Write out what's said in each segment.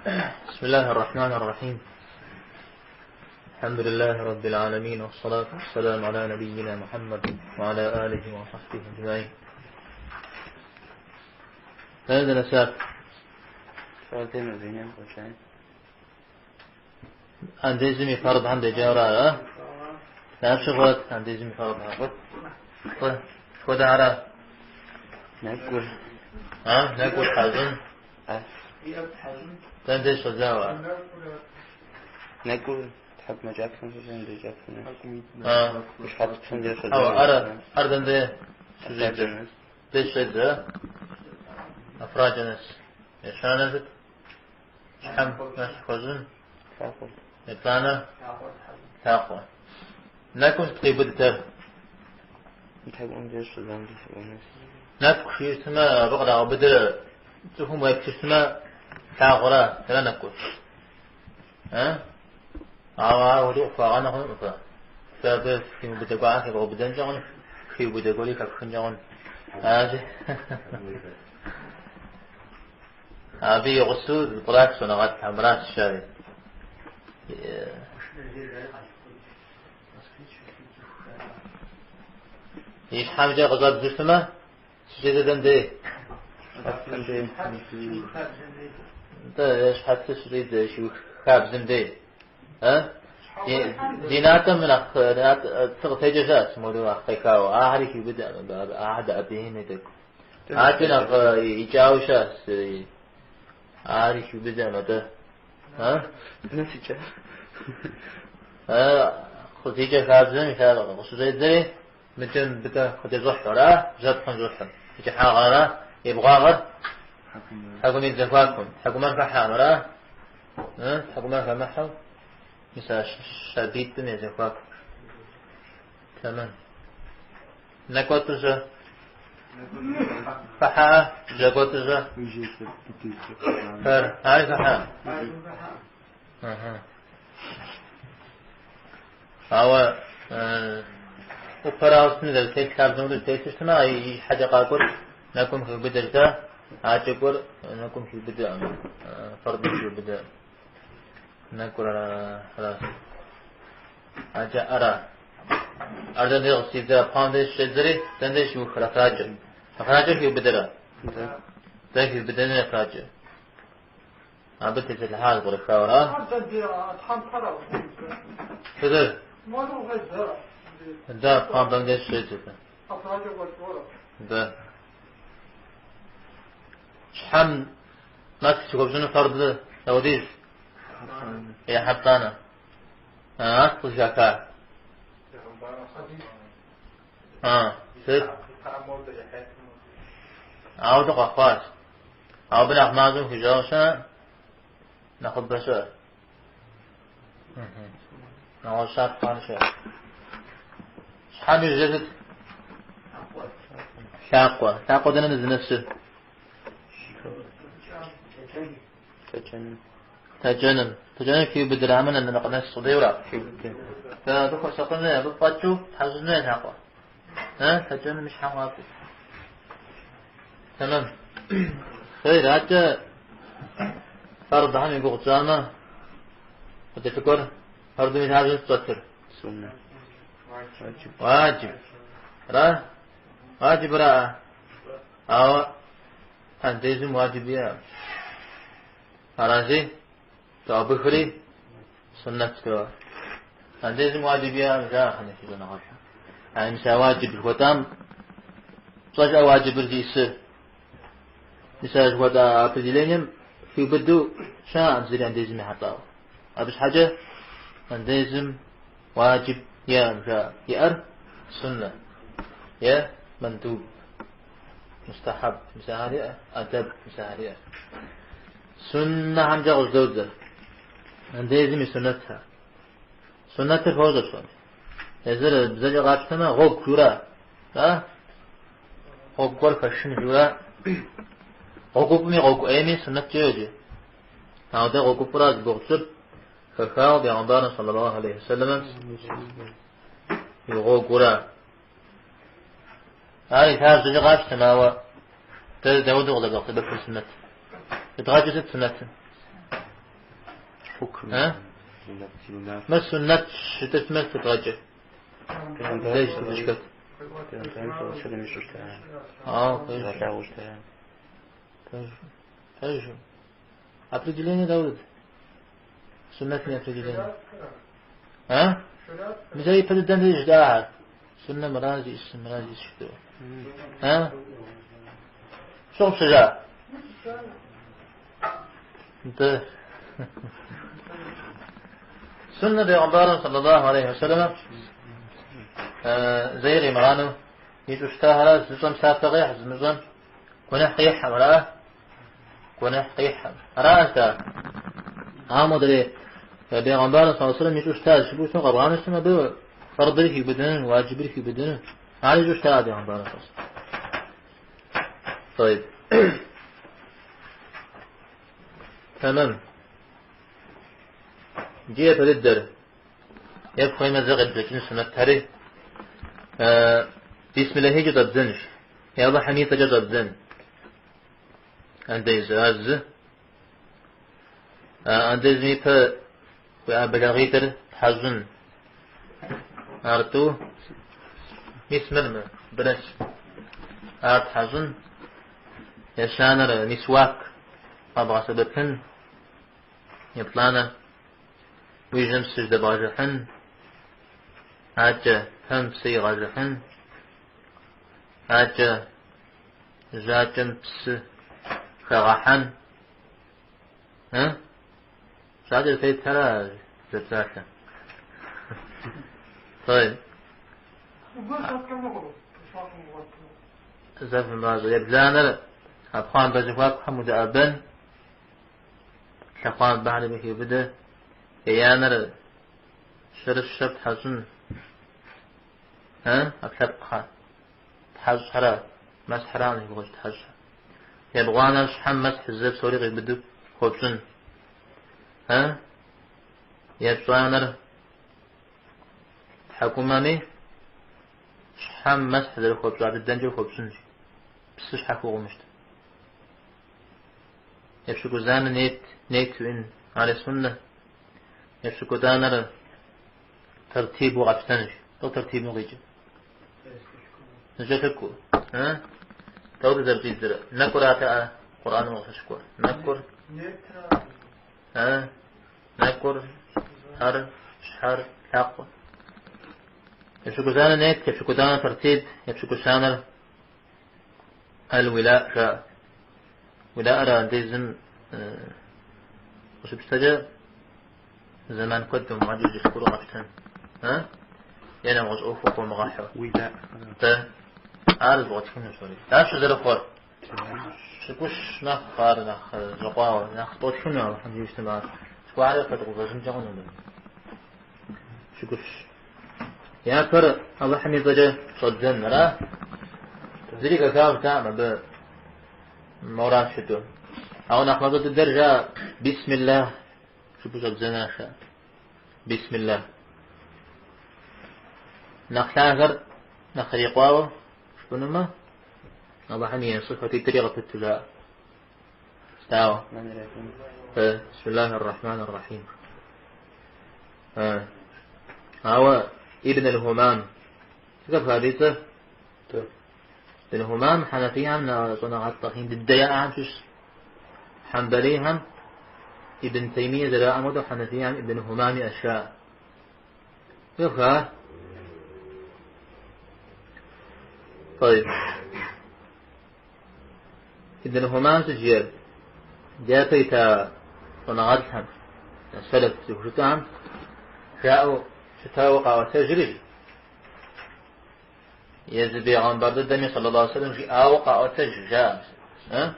بسم الله الرحمن الرحيم. الحمد لله رب العالمين، والصلاة والسلام على نبينا محمد وعلى آله وصحبه أجمعين. هذا نساب عندي زمي فرض عندي جارة لا شغلت عندي زمي فرض عندي خد على نقول نقول حزن تندي شجاعة نقول تحب ما جاكسون زين جاكسون مش حاطط فندق أو شجاعة أردن ده شجاعة ده شجاعة أفراجنس يشانة شحم ناس خزن تاكل يطلعنا تاقوى نكون تقيبد تر تحب أنجز شجاعة نكون يسمى بقرا وبدر تهم يكتسمى تاغرا لا نكون ودو فاغانا هم فبس في بدقوا في بدن جون في بدقوا لي كفن جون هذا أبي غسول القراءة صنعت حمرات الشارع إيش حامجة غزال جسمه سجدة دندي أنت إيش حتى شريد شو خاب زندي ديناتا من تغتجسات مولو أخيكاو أهلي في بدأ أحد أبيهن يدك أتنا يجاوشاس أهلي في بدأ متى نسيجة خديجة خابزن مثال غصوصي زي مثل بك خدي زحرة زاد خن زحرة يجي حاغرة يبغى غر حكم يزفاكم حكم من فحامرة حكم من فمحو مثل شديد بن يزفاكم تمام نكوتزة فحا جاكوتزة فر هاي فحا أو وفراوس من التيس كابزون التيس استماع حاجة قاكر نكون في بدرته عاجكر نكون في بدء فرض في بدء نكون خلاص عجا أرى نغسي ذا باندش شزري تندش وخراج في بدرة ده في بدنة خراج عبدت في الحال غرفة كذا ده باندش شزري ده شحم ما تشوف شنو فرض توديز يا حطانا أصل شكا ست عودة قفاش أو بناخ مازون في جوشة ناخد بشر ناخد شاك فانشة شحم يجدد شاقوة ده نزل نفسه تجنن في بدرامن أن نقنص صديورا فدخل سقنا بفتشو حزنين حقا تجنن مش حقاقي تمام خير حتى فرض هم يقول جامع وتفكر فرض من هذا السطر سنة واجب را أو أنتيزم واجبية فرانسي تابخري سنة كرا أنتيزم واجبية مزاح نشيل نقاش يعني مثلا واجب الختام صجع واجب الجيس مثلا ودا أبديلينيم في بدو شان زي أنتيزم حطاو أبش حاجة أنتيزم واجب يا مشا يأر سنة يا مندوب مستحب مساهرية أدب مساهرية سنة هم جاء زوجة أنتيزم سنتها فوزة شون إذا بزاج غاتنا غوك جورا غوك قول فشن جورا غوك أيمي سنة جوجي هذا غوك براز بغصب فخاو بيعنبارنا صلى الله عليه وسلم يغوك جورا هاي ثار زوج غاتنا هو داود غلق بكل سنة يتغاجزت سنة حكم ما السنة شتت ما تتغجر ليش تشكت تجو определение داود سنة من определение ها مزاي بددن الإجداع سنة مرازي اسم مرازي شفتوا ها شو شجاع انت سنة بيغمبار صلى الله عليه وسلم زير إمغانو يتشتاهلا زمزم ساتغيح زمزم كونه قيحة مرأة كونه قيحة مرأة انت عامو دري بيغمبار صلى الله عليه وسلم يتشتاه شبو شنو قبغان اسمه دو فرضي في بدن واجبي في بدن على يتشتاه بيغمبار صلى الله عليه وسلم طيب تمام جيه تددر يبقى مزغد بجن سنة تاريخ بسم الله جدد زنش يا الله حميد جدد زن عندي زاز عندي زميت بلغيتر حزن أرتو بسم الله بلاش أرت حزن يشانر نسواك أبغى سبتن يطلعنا ويجم سجدة باجحن عجة هم سي غاجحن عجة جاجم بس خغحن ها شاجر في ترى زتاكا طيب زف المرازو يبزانر أبخان بجفاك حمود أبن شخوان بعد بكي بده يانر شر الشب حزن ها أكثر تحز حرا مسح حرام يبغى تحز يبغانا شحم مسح الزب سوري غير بدو خبزن ها يبغانا حكوماني شحم مسح ذا الخبز عبد الدنجو خبزن بس حكو غمشت يبشكو زان نيت وين على السنة يبشكو دانر ترتيب وغفتنج تو ترتيب نغيجي نجتكو ها تو ترتيب در نكر آتا قرآن وغشكو نكر ها نكر هر شحر حق يبشكو زان نيت يبشكو دانر ترتيب يبشكو شانر الولاء شاء ولا أرى ديزن وش بستجا زمان قدم معجز يشكروا غفتن ها يعني وش أوفق ومغاحة ولا عارض وقتكم نشوري لا شو زر خور شكوش نخ خار نخ زقاوة نخ طوت شنو الحمد لله اجتماع شكو عارف فتقو غزم جاغنو شكوش يا كر الله حمي ضجا صدزن را ذلك كاو تعمل موران شدو أو نحمد الدرجة بسم الله شو بجد زناشا بسم الله نخلاغر نخريقواو شو نما الله حمي صفتي طريقة التجاء استاوى بسم الله الرحمن الرحيم هو ابن الهمام كيف حديثه ابن الهمام حنفيهم صنع الطحين الدياء عن شوش حنبليهم ابن تيمية زراء مدى حنفيهم ابن همام أشياء يفعل طيب ابن همام تجير جاءتيتا صنعتهم السلف يوشتهم شاءوا شتاوقع وتجري يزبي عن برد الدمي صلى الله عليه وسلم في آوقع وتججا ها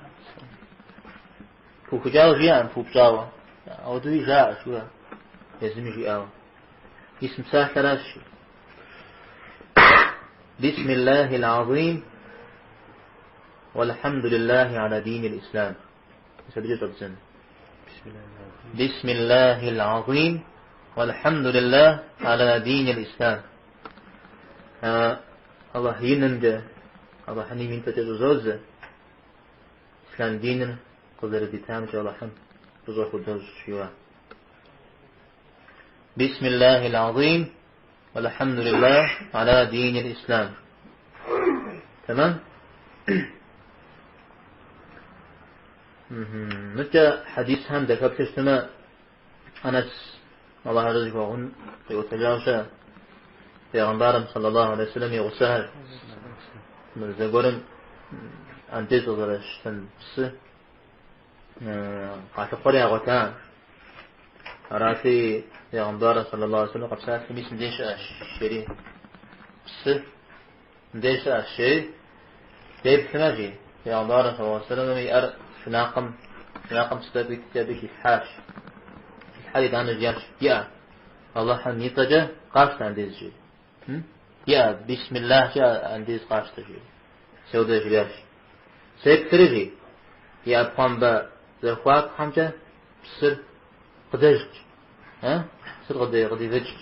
فوق جاو جيان فوق جاو أو دوي جاء شو يزمي في آو اسم ساح ثلاث شيء بسم الله العظيم والحمد لله على دين الإسلام بسم الله العظيم والحمد لله على دين الإسلام الله ينمد الله حني من تجوز إسلام دين قدر ديتام جل الله حم تزوج خدوز شيوا بسم الله العظيم والحمد لله على دين الإسلام. تمام. متى حديث هم ذكرت استماع أنس الله رضي الله عنه يتجاوز پیغمبرم صلی الله علیه وسلم يغسل مرزقورم أنتي تضرشتن بس قاتقوري أغوتان أراتي پیغمبر صلی الله علیه وسلم قد ساعت خميس مديش أشيري بس مديش أشيري جايب ثماجي پیغمبر صلی الله علیه وسلم يأر فناقم ستابي كتابي الحاش الحالي دان الجارش يا الله حن يتجه قاشت عنديز جي يا بسم الله جاء عنديز قاشت جي سودة جلاش سيك ترجي يا بقام با ذرخواك حمجة بسر قدجج سر قدي ذجج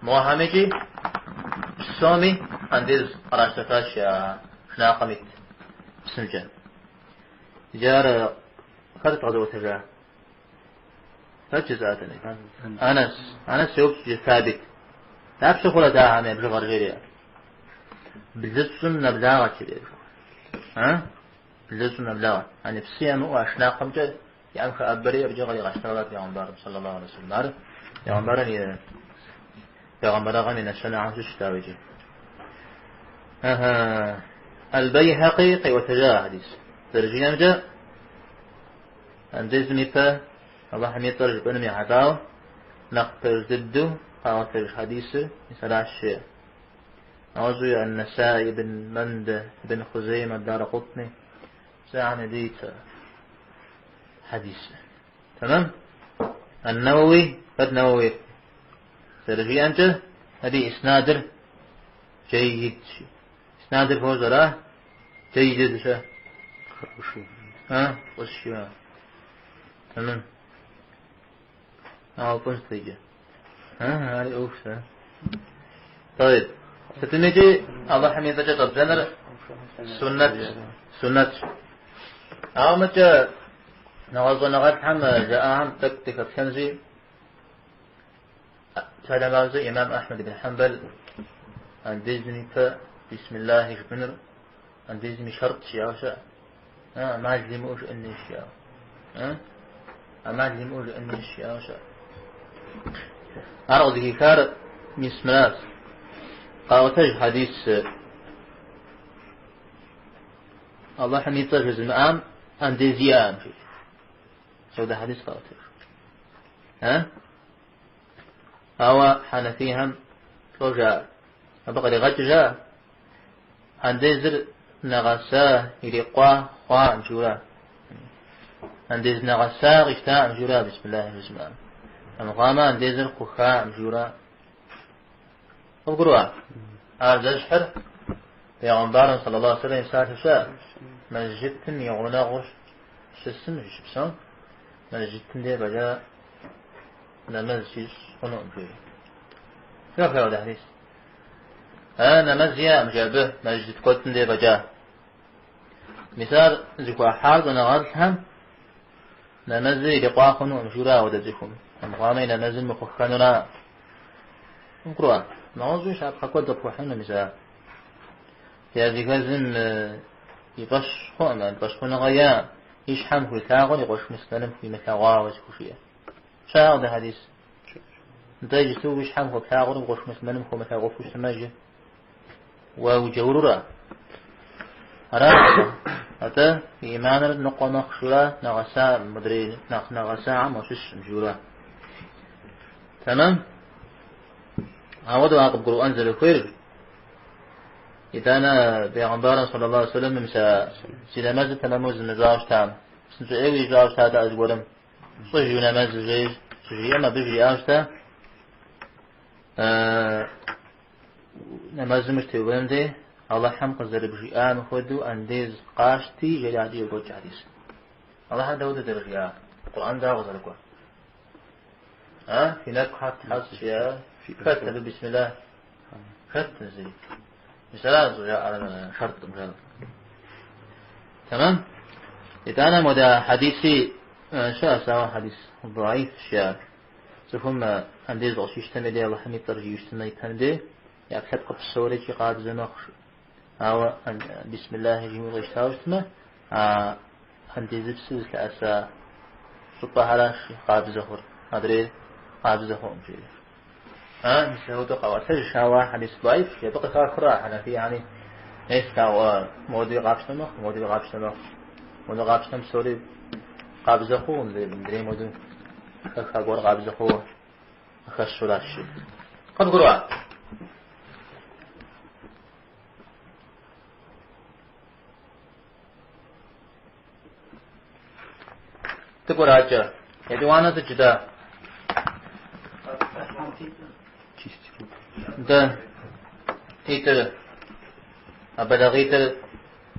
موهامجي بسومي عنديز قراشتكاش يا فناقمت بسنجان جار خرط غدو تجاه فجزاتني أنس يوبس ثابت تعب شغلة داها من بلغر جريا بلزسن نبلاغة كده بلزسن نبلاغة يعني بسيام واشنا قمجة يأمخ أبري أبجي غلي غشتغلات يا غنبار صلى الله عليه وسلم عارف يا غنبارني يا غنبار غني نشنا عمسوش تاويجي البيهقي قي وتجاه حديث ترجينا جاء أندز ميفا الله حميد ترج بنمي حداو نقتر ضده قاوتر حديث مثلا الشيء أوزي النسائي بن مند بن خزيمة الدار قطني ساعة ديت حديث. تمام. النووي قد نووي ترجي أنت هذه إسنادر جيد إسنادر فوزراه جيد شو وشو تمام. كنت تيجي هاي أوفسا. طيب ستنجي الله حميد جد بزنر سنة متى نغض نغض حم جاءهم تكتك بشنزي سلام زي إمام أحمد بن حنبل عندزني بسم الله يجبنر عندزني شرط شيء ما لزموش إني شيء ما لزموش إني شيء أرغد كار مسمات قاوتج حديث الله حميد تجهز المقام أندزيان فيه شو ده حديث قاوتج أو حنفيهم رجاء أبقى لغج جاء أندزر نغسا يلقوا خوا جورا أندز نغسا غشتا جورا بسم الله بسم الله أمقاما أندزر قخا جورا وقروا هذا الشحر پیغمبر صلى الله عليه وسلم ساعة شاء مسجدتن يغلنا غش سسن جبسان مسجدتن دي بجا نمزجيش خنوم فيه كيف هذا الحديث نمزيا مجابه مسجد كوتن دي بجا مثال ذكوا حال ونغاز هم نمزي لقوا خنوم جورا ودزكم أمقامي نمزل مخخننا نقرأ نعوذ شاب حكوت دبوحنا مثال في هذه كذن يبش خوانا يبش خوانا غيا يشحم في الكاغل يقوش مستلم في مكاغا وشكوشية شاء هذا حديث نتاج سوي يشحم في الكاغل يقوش مستلم في مكاغا فوش سماجه وجورورا هذا في إيمان نقوى مخشورا نغساء مدري نغساء مشش مجورا. تمام. عودوا عقب قرآن أنزل الخير إذا أنا بيغمبارا صلى الله عليه وسلم مسا سيدا مازل تنموز النزاج تام سنسو إيوي جاج تاتا أزقودم صجيونا مازل جيج سجي أما بيجي آجتا نمازل مشتوبهم دي الله حمق الزر بجي آم خودو أنديز قاشتي جلادي يقول جاديس الله حمق داود درجي القرآن دا غزر لكوا في نكحة حس يا كتب بسم الله كتب زي مثلا زوجة على شرط مثلا. تمام. إذا أنا مدى حديثي شاء سوا حديث ضعيف شاء سفهم أنديز غشيش تمدي الله حمي ترجي يشتنا يتندي يأكد قط السوري في قاد زنخ أو بسم الله جميع غشتاوشتما أنديز بسوز كأسا سبحان الله قاد زهر أدري قاد زهر مجيء نسهو تقوى سجشاوا حديث ضعيف يبقى خاكرا حنا في يعني إيش كاو مودي غابشتما مودي غابشتم سوري قاد زهر مدري مودي خاكور قاد زهر خشوا لاشي قد قروا تقول هاجر يدوانا تجدا ده تيتر أبلغيتر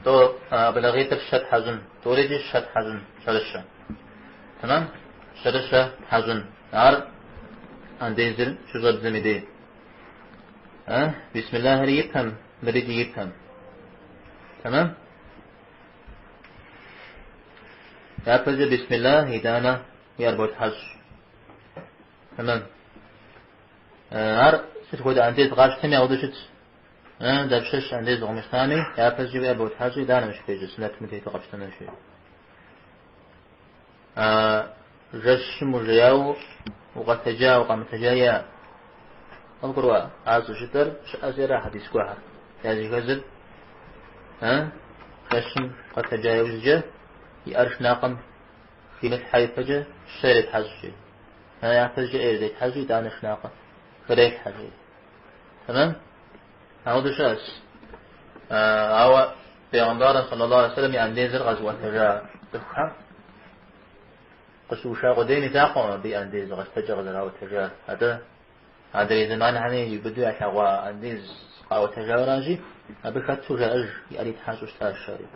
تو أبلغيتر شد حزن توريجي شد حزن شدشة تمام شدشة حزن عار عنديزل شو زاد زميدي بسم الله يفهم مريد يفهم تمام يأخذ بسم الله هدانا يربط حج تمام عار ستقول عنديز غاش تمي أو دشت دبشش عنديز غمشتاني يأخذ جيب يربط حج هدانا مش بيجي سنة متى تقبشتنا شيء جش مجياو وقد تجا وقام تجايا أذكروا عاصو شتر أزيرا حديث كوحر يازي غزل خشم قد تجايا وزجا يأرش ناقم في مثل حي فجا شيرت حزجي يعتجي إيرزيت حزجي دانش ناقم فريت حزجي تمام هذا شاس أو بيغمبارا صلى الله عليه وسلم يأنديزر غزوة تجا تفهم قصو شاق ديني تاقوم بأنديز غستجا غزراوة تجا هذا إذا ما نحن يبدو أشعوا أنديز قاوة تجا راجي أبكتو جاء يأري تحاسو ستار الشاري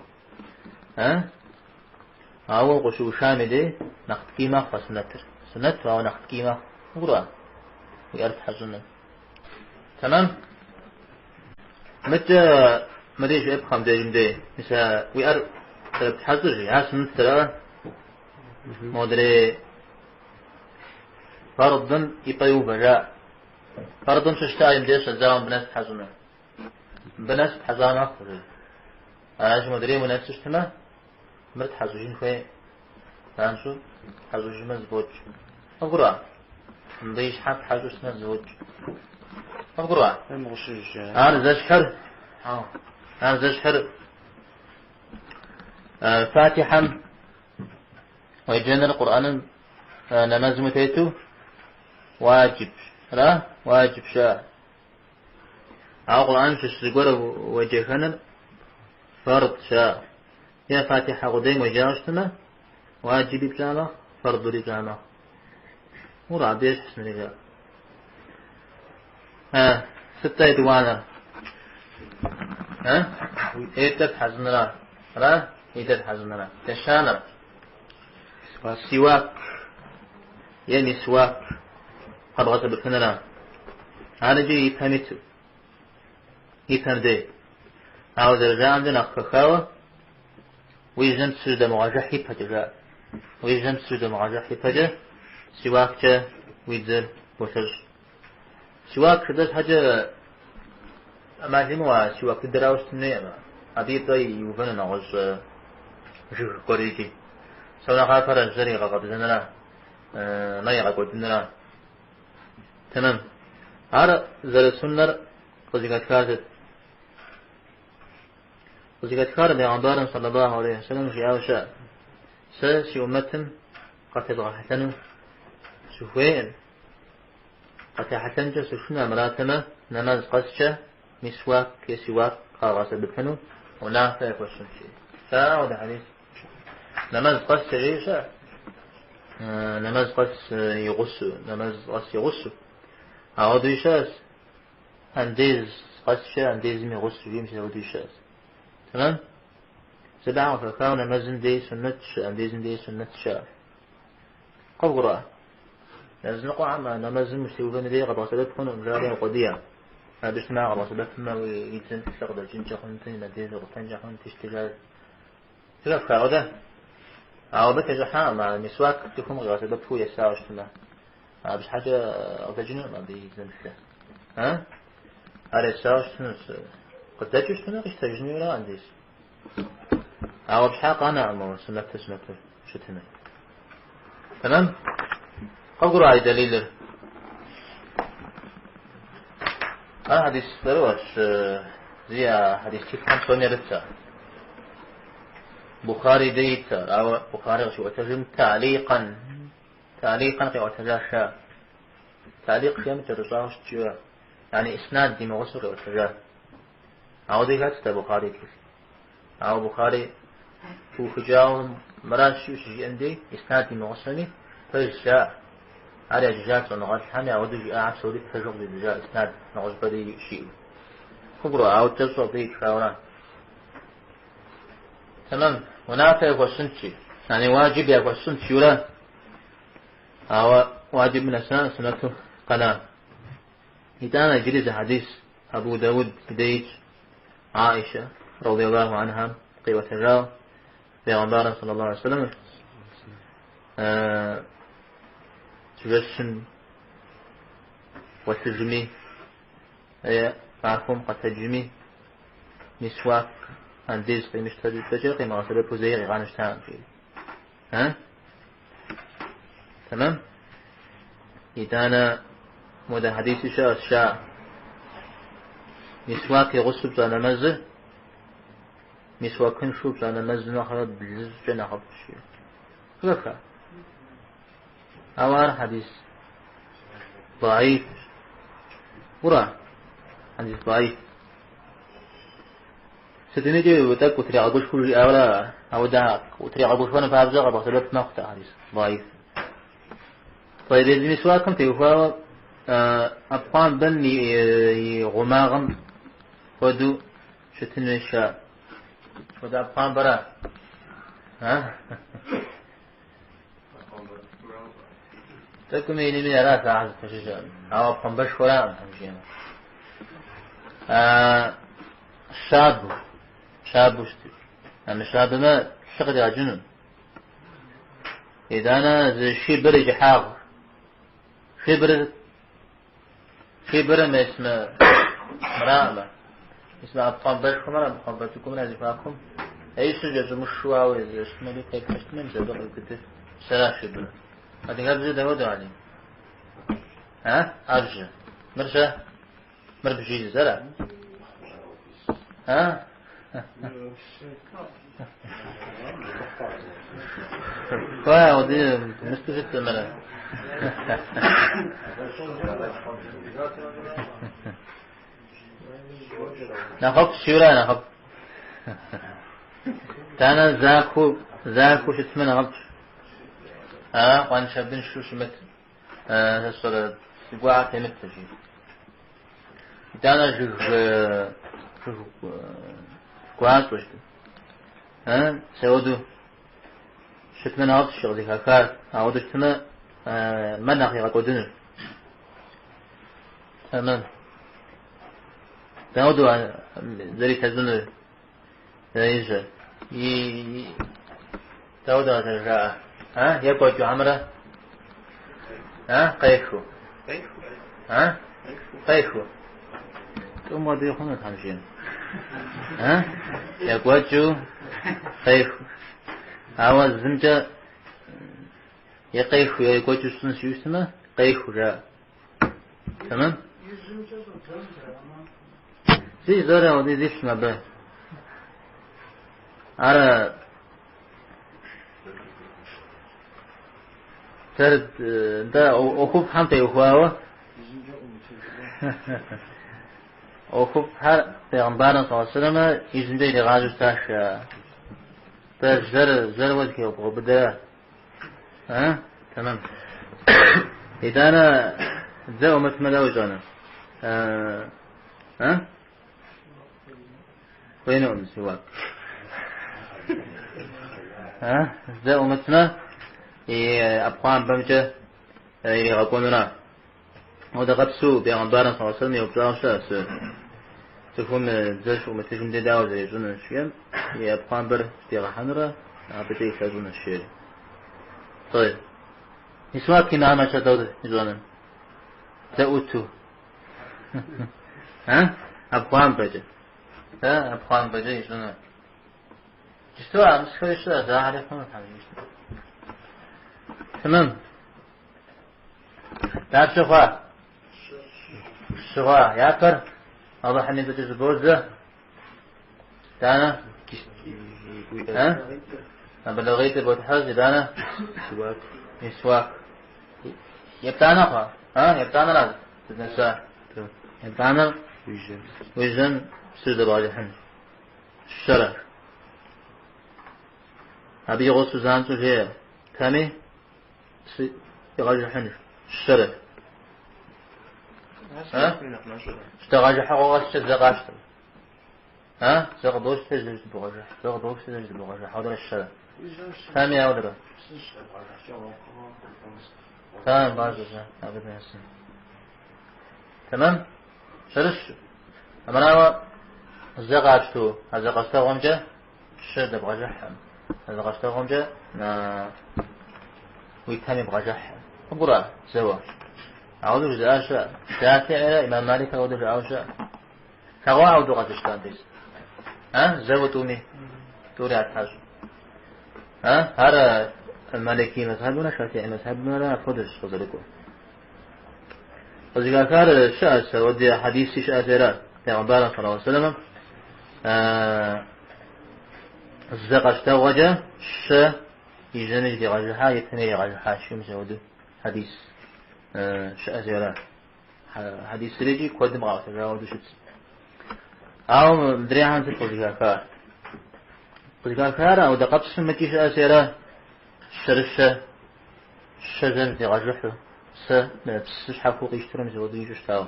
أو قصو شامدي نخت كيما فسنتر سنتر أو نخت كيما غروا يأري تحاسونا تمام متى مديش أبخم ديجم دي مثلا ويأر تحاسوجي سنتر مدري فرضا يطيو بجاء فرضا تشتاي مديش الزام بناس حزنا بناس حزانة أخرى أنا مدري مناس تشتما مرت حزوجين خوي فانشو حزوجين مزبوط أقرأ مديش حق حزوج مزبوط أقرأ أنا زشحر أنا زشحر فاتحا ويجينا القرآن نماز متيتو واجب لا واجب شاء القرآن تشتغل وجهنا فرض شاء يا فاتحة قديم وجاوشتنا واجب بجانا فرض بجانا ورابيش حسن رجال ستة دوانا ايتت حزننا لا ايتت حزننا تشانا سواك يعني سواك قد غسل بكننا هذا جي يفهمته يفهم دي عاوز رجاء عندنا خخاوة ويجن تسود مواجه يبهجة ويجن تسود مواجه يبهجة سواك جا ويدزل وشج سواك شدس حاجة ما جموا سواك الدراوش تنية هذه طي يوفن نغز وشوف قريتي سونا خافر الزري غقب زننا لا يغقب زننا تمام هذا زر سنر وزيكات كارت وزيكات كارت بيغمبار صلى الله عليه وسلم في أوشاء سي أمتهم قتل غحتنو سوفين قتل حتنجا سوشنا مراتمة نماز قسجة مسواك كسواك قاغاس بكنو ولا فيكوشن شيء فأعود حديث نماز قس جيشا نماز قس يغسو نماز قس يغسو أعود يشاس أنديز قسشا أنديز ميغسو يمشي أعود يشاس تمام سبعة فكاو نمازن دي سنة أنديزن دي سنة شا قبرة لازم نقع عما نمازن مستوفن دي قد وصلتكم ومجالية وقضية هذا اسمع قد وصلتكم ويتسن تستقدر جنجا خنتين نديز وقتنجا خنت اشتغال تلف كاودا أو بك جحا مع المسواك تكون غاسل بفو يساوشتنا بس حاجة أغتجنو ما بيزنسله ها على الساوش تنس قد تجوش تنس تجنو لا عنديش أو بحق أنا أمر سنة شتنا تمام أقرأ أي دليل حديث دروش زي حديث كيف 500 رتة بخاري ديت أو بخاري شو أترجم تعليقا في أتجاشا تعليق شيء مترجمش جوا يعني إسناد دي مغسل أتجاه أو دي هات بخاري كيف أو بخاري هو خجاون مراشي وشي عندي إسناد دي مغسلني فجاء على جزات ونغاز حامي أو دي أعب سوري فجوق دي جزاء إسناد نغاز بدي شيء خبرة أو تجسو دي كفاوران تمام ونافع يقول سنتي يعني واجب يقول سنتي ولا أو واجب من أسنان سنته قناة إذا أنا جريز حديث أبو داود بديج عائشة رضي الله عنها قيوة الراو بيغمبار صلى الله عليه وسلم تجسن وتجمي أي معكم قد تجمي مسواك عنديز في مشتري تجري ما أصبح بوزيري غانشتان فيه ها تمام إذا أنا مدى حديث شاء مسواك يغسل بزانا مزه مسواك شو بزانا مزه نخرج بلز جنا خبط شيء غفا أوار حديث ضعيف ورا حديث ضعيف ستنجي وتك وتري عبوش كل أولا أو داك وتري عبوش وانا فابزغ بسبب نقطة حديث ضعيف طيب إذا مسواكم تيوفا أبقان بني غماغم ودو شتنو الشاء ودو أبقان برا ها تكم يني من أراس عز تشجع أو أبقان بش ولا أمشينا شاب وشتي أما شاب ما شغل يا جنون إذا أنا زي شي برج حاغ خبرة ما اسمه مرامة اسمه أبقان بشكم أنا أبقان بشكم أنا زفاكم أي سجد مشوا وإذا اسمه لي تيك حشتمين زدق الكتف سلا خبرة هذه قبل زي دودو عليه ها أرجع مرشا مربجي زرع ها كويس ودي مستفيد ملا نخب شورا نخب تانا زاكو شتمن نخب وان شابين شو شمت هالصلاة سبوعة تمت تجي تانا شو كويس وش سودو شتمن نخب شغلي كاكار أو دشتنا من أخي قدنه تمام تنودوا ذري تزن ذريجة تنودوا ترجع يبقى جو عمره قيخو قيخو ثم دي خونه تمشين يبقى جو قيخو أول زنجة يقيخو يقول جسون سيوسنا قيخو جاء تمام زي زارة ودي زيش ما به على ترد دا أخوف حمت يخواه أخوف هر پیغمبران صلی الله علیه و سلم يزنده لغاجو تاش تا زر ود که أبغى بده تمام إذا أنا ذا أمت ملاوي جانا وين أم سواك ذا أمتنا أبقان بمجة يغاقوننا وده قبسو بيغنبارا صلى الله عليه وسلم يبقى شاس تكون زاش أمتجم دي داو زي جونا الشيام يبقان بر بيغحنرا عبتي كازونا الشيام طيب مسواك ما ما شدود إذن تأوتو ها أبخان بجي ها أبخان بجي إذن جستوى مسكوي شو ذا عليكم تمام لا شغا ياكر الله حني بتجز بوزة دانا ها بلغيت بوتحز دانا مسواك يبتانا خا ها يبتانا لا تنسى يبتانا ويجن سيد باجحن الشرع أبي غصو زانتو هي كامي يغاجحن الشرع ها اشتغاجح غوغاش زغاشت ها زغدوش تجلس بغاجح زغدوش تجلس بغاجح هذا الشرع كامي يا ولد تمام بازوجة أبدا يسن تمام شرش أما أنا زغاشتو زغاشتو غمجة شد بغاجح زغاشتو غمجة ويتامي بغاجح أقرأ زوا أعوذ بالله شافعي إمام مالك أعوذ بالله كوا أعوذ غاشتان ديس ها زوا تومي توري عتاج ها هذا المالكي مذهبنا شافعي مذهبنا لا خدش خذلكم وذكر كار شاس ودي حديث شاذرات پیغمبر صلى الله عليه وسلم الزقشت وجه ش يجنج دي غجحا يتني غجحا شو مسودو حديث شاذرات حديث ريجي كود مغاوت راود شت او دريان في ذكر كار او دقت سمكي شاذرات شرشة شجن في غجحه بس حقوق يشترم زودي يشتاو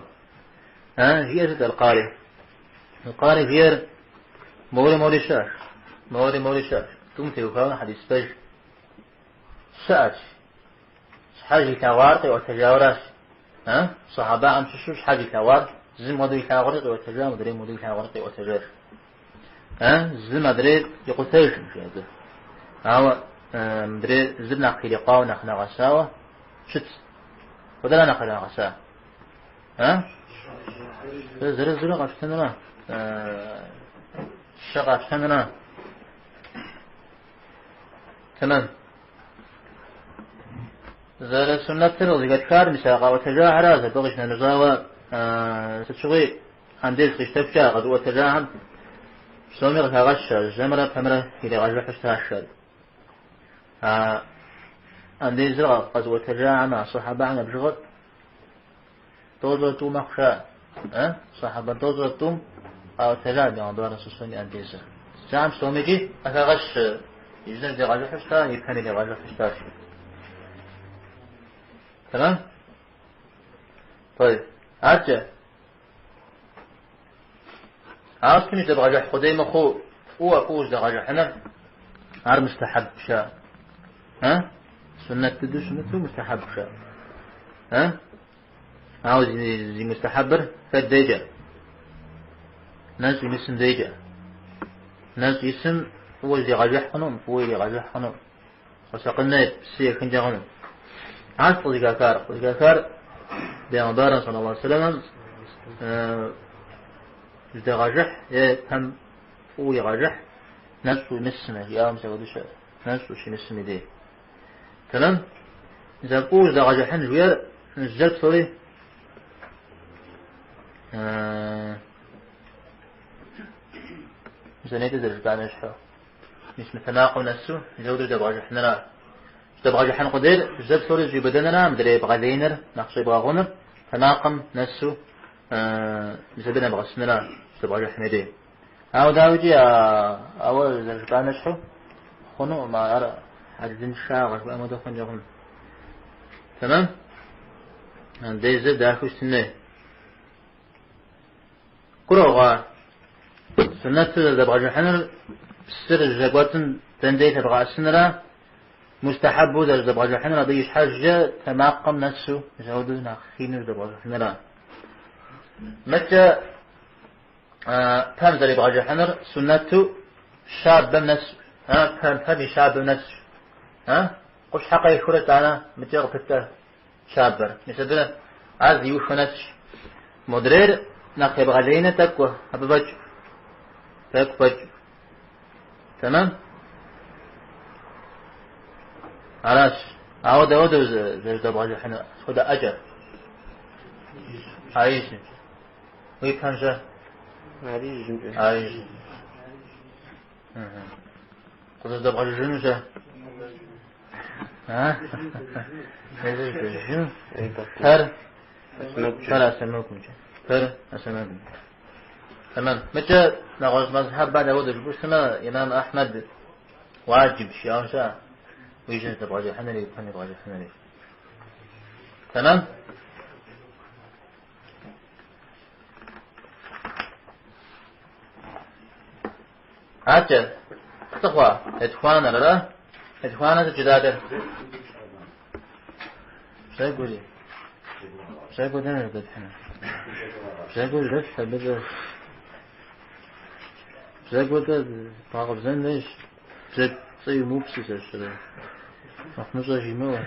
هي زد القاري غير موري شاش ثم تيوكا حديث بج شاش حاجة كوارق وتجاورش صحابة عم شوش حاجة كوارق زم مدري كوارق وتجاور مدري مدري كوارق وتجاور زم مدري يقتلش في هذا أو مدري زبنا قيلقا ونخنا غساوة شت ولا نخنا غساوة زر غشتنا شغشتنا تمام زر سنة تلو قد كار مساقا وتجاهر هذا بغشنا نزاوة ستشغي عنديس قشتفشا قد وتجاهم سومي غش الجمرة فمرة إلى غجر حشتاشر عندي زرع قد وتجاع مع صحابة عنا بشغل توزرتو مخشى صحابة توزرتو أو تجاع بأنضوار السوسوني عندي زرع جام سوميجي أكغش يجنب دي غجر حشتا يبكني دي غجر حشتاش تمام طيب عجة عاوز كنيش دي غجر خدي مخو هو أقوش دي غجر حنا عار مستحب شاء سنة تدو سنة مستحب شاء عاوز زي مستحبر فالديجة ناس يمسن ديجة ناس يسم هو اللي غجح خنوم هو اللي غجح خنوم وساقلنا بسيء كنجا خنوم عاوز قضيقا كار بأنبارا صلى الله عليه وسلم إذا غجح هم هو يغجح ناس يمسنه يا مسا شاء ناس يمسن ديه تمام إذا قوز دا غجحن جوير نزلت صوري ميزانية درجة بعد نشحه مش متناقض نفسه يزود دا غجحن لا دا غجحن قدير نزلت صوري جي بدننا مدري يبغى دينر نقص يبغى غنر تناقم نفسه زبنا يبغى سننا دا غجحن دي أو داوجي أول درجة بعد نشحه خنو ما أرى عددين شاغر بقى مدخن جغن تمام عندي زد داخل سنة قرغا سنة دبغا جحنر سر الجاقواتن تنديت بغا السنرة مستحب دبغا جحنر ديش حاجة تماقم نفسه زودو ناخين دبغا جحنر متى تام دبغا جحنر سنة شاب نفسه فمي شاب نفسه قش حقي خرج أنا متجربته شابر نسبنا عز يوشنش مدرير نخيب غلينا تكوى أببج تكوى تمام علاش عود زي دبغة حنا خدا أجر عايش ويكان جا عايش خدا دبغة جنو جا ها جنو هر فلا أسمعكم جا هر أسمعكم تمام متى نغز مذهب بعد عود البسمة إمام أحمد واجب شيء ويجن تبغى حنري وكان يبغى حنري تمام عجل تخوى اتخوانا لا اتخوانا تجداده شو يقولي شو يقول أنا قد حنا شو يقول لسه بدأ شو يقول ده طاقب زين ليش شو صير مو بسيط الشيء أحنا زاجي مو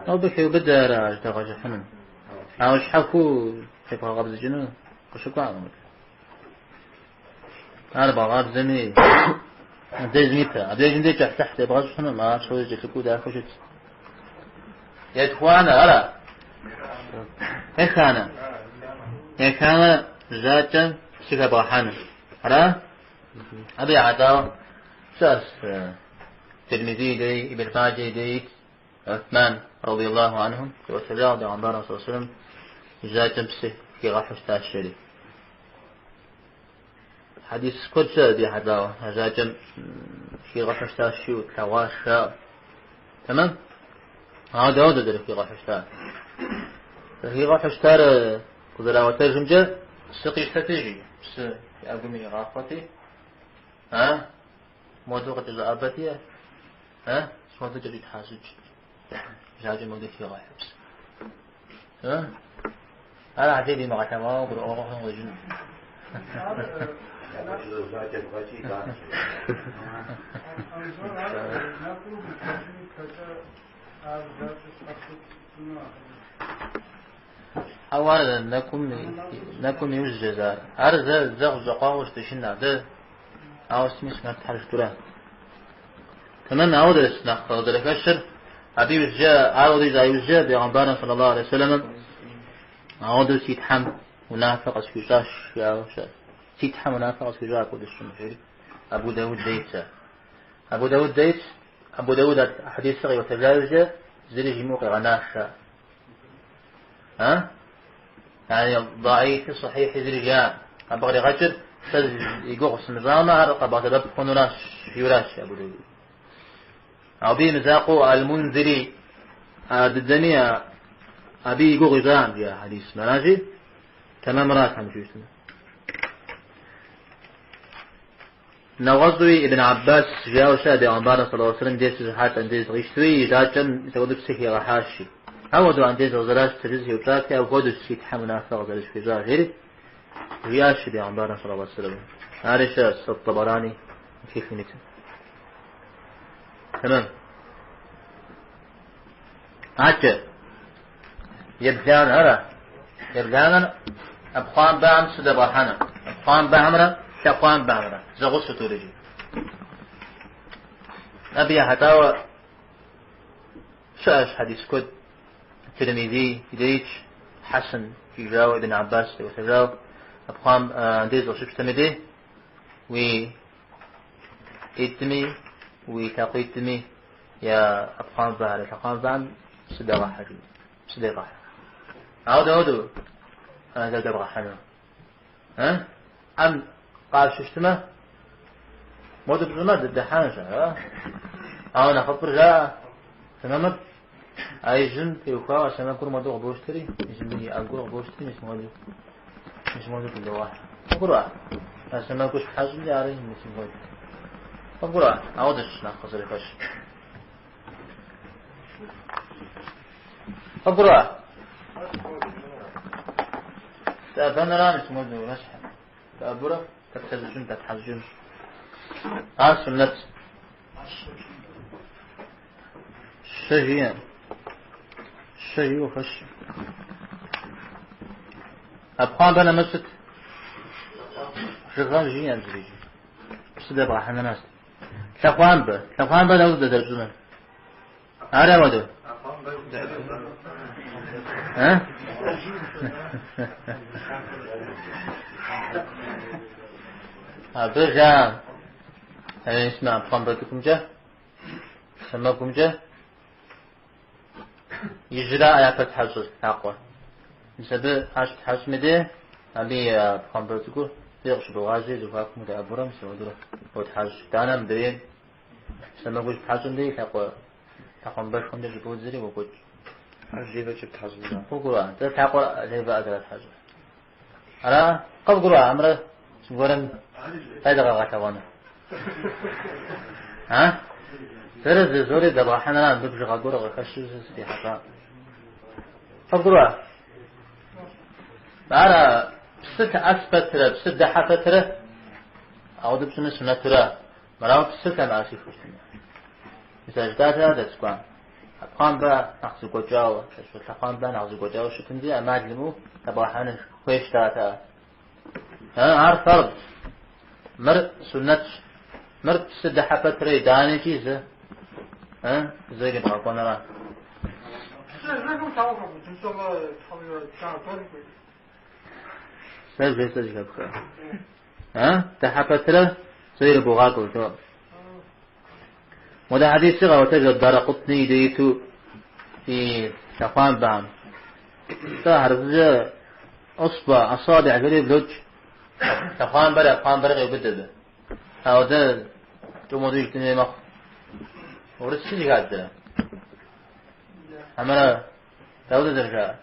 أو بكي وبدأ راج تغاج حنن عاوش حكو حيبقى غابز جنو قشو قاعدة أنا بغاب زمي أدي زميتا أدي جندي جح تحت بغاز حنن ما شوي جسكو دا خشت يا إخوانا ألا إخوانا كان زاتا سكبا حنن ألا أبي عطاو ساس ترمذي دي ابن ماجه دي عثمان رضي الله عنهم وسلام دي عن بارا صلى الله عليه وسلم زاتا بسه في غحش تاشري حديث قدسة دي حداو زاتا في غحش تاشي وتلواشا تمام هذا هو ده في غحش تاشي في غحش تاشي قدرا وترجمجة سقي استراتيجي بس أقومي غافتي ها موضوع الزابطية ها موضوع جديد حاسج جاجي موضوع في غاية بس ها أنا عديدي مع تمام وبروح وجن أولا نكون يوجد أرز زغزقا وستشنا ده أو اسمه ما تحرش تراه كمان أود السناق ذلك الشر أبي وجاء أود إذا وجاء بيغمبارنا صلى الله عليه وسلم أود سيتحم ونافق أسكيجاش يا شر سيتحم ونافق أسكيجاش أقول الشمشيري أبو داود ديت أبو داود حديث صغير وتجاوز زريج موقع غناشا ها يعني ضعيف صحيح زريجان أبغى غجر يقص نظامه رقبة دب خنولاش يولاش أبو داود أو بي مزاقو المنذري الدنيا أبي يقول غزان يا حديث مناجي تمام راس هم جوسنا نوضوي ابن عباس جاء وشاد عن صلى الله عليه وسلم ديس زحات عنديز غيشتوي جاء يتقول بسكي غحاشي أودو عنديز وزراش تجزي وتاكي أو قدو سيت حمنا فغزلش في ظاهري رياش دي عن صلى الله عليه وسلم عارشة الطبراني كيف نكتب تمام عجل يبدان أرى يبدان أبقام بعم سدباحنا أبقام بعمرة شقام بعمرة زغص تورجي أبي هتاوى شاش حديث كد تلميذي يديش حسن في جاو ابن عباس وسجاو أبقام عنديز وشبش تمدي ويتمي ويتقيتمي يا أبقام بعد أبقام بعد صدق حجم صدق عودوا هذا دبغ حنا ها أم قال ششتمه مود بزمان ضد حانشة ها أنا خبر جاء تمام أي جن في وقاء سما كل موضوع بوشتري اسمي أقول بوشتري مش موضوع كل واحد أقول سما كوش حزم جاري مش موضوع أقول عودش ناقص الكش أقول تأبنا لا نسمو ذو نشحة تأبرة تتحزجون تتحزجون سنة شجيا شجي وخش أبقان بنا مسك شغال جيا زريجي سيدا بقى حنا ناس تقوان بنا وده درجونا أرى ودو ها برجع هل نسمع أبقان بكم جا سماكم جا يجرى على فتح حجر تقوى نسبة حجر مده أبي أبقان بكم يغش بغازي زفاكم ده أبورم سودره وتحج دانا مدرين سماكوش بحجر دي تقوى تقوم بشكم ده جبود زري وقود عجيبة جبت حجر وقروا ده تقوى ليبا أدرات حجر أنا قبل قروا أمره سنقولن هذا غاتوانا ها ترى زوري دبا حنا نبغى غاقورا غخشش في حقا فقروا أنا بست أثبتره بست دحفتره أو دبسنا سنتره مراو بست أنا أشوف مثل جداتها دسقان أقام با نقص قجاو شو أقام با نقص قجاو شو تنجي أماجلمو دبا حنا خويش داتا عارف فرض مر سنة مر بست دحفتره داني جيزه زي اللي بقولنا لا سير جاب تحفت له سير بغاكو تو وده حديث صغة وتجد دار قطني ديتو في تقوان بام تعرف أصبع أصابع قريب لج تقوان برق يبدد أو ده تمضي اجتني مخ ورسيلي قاعد أمرا تاود درجة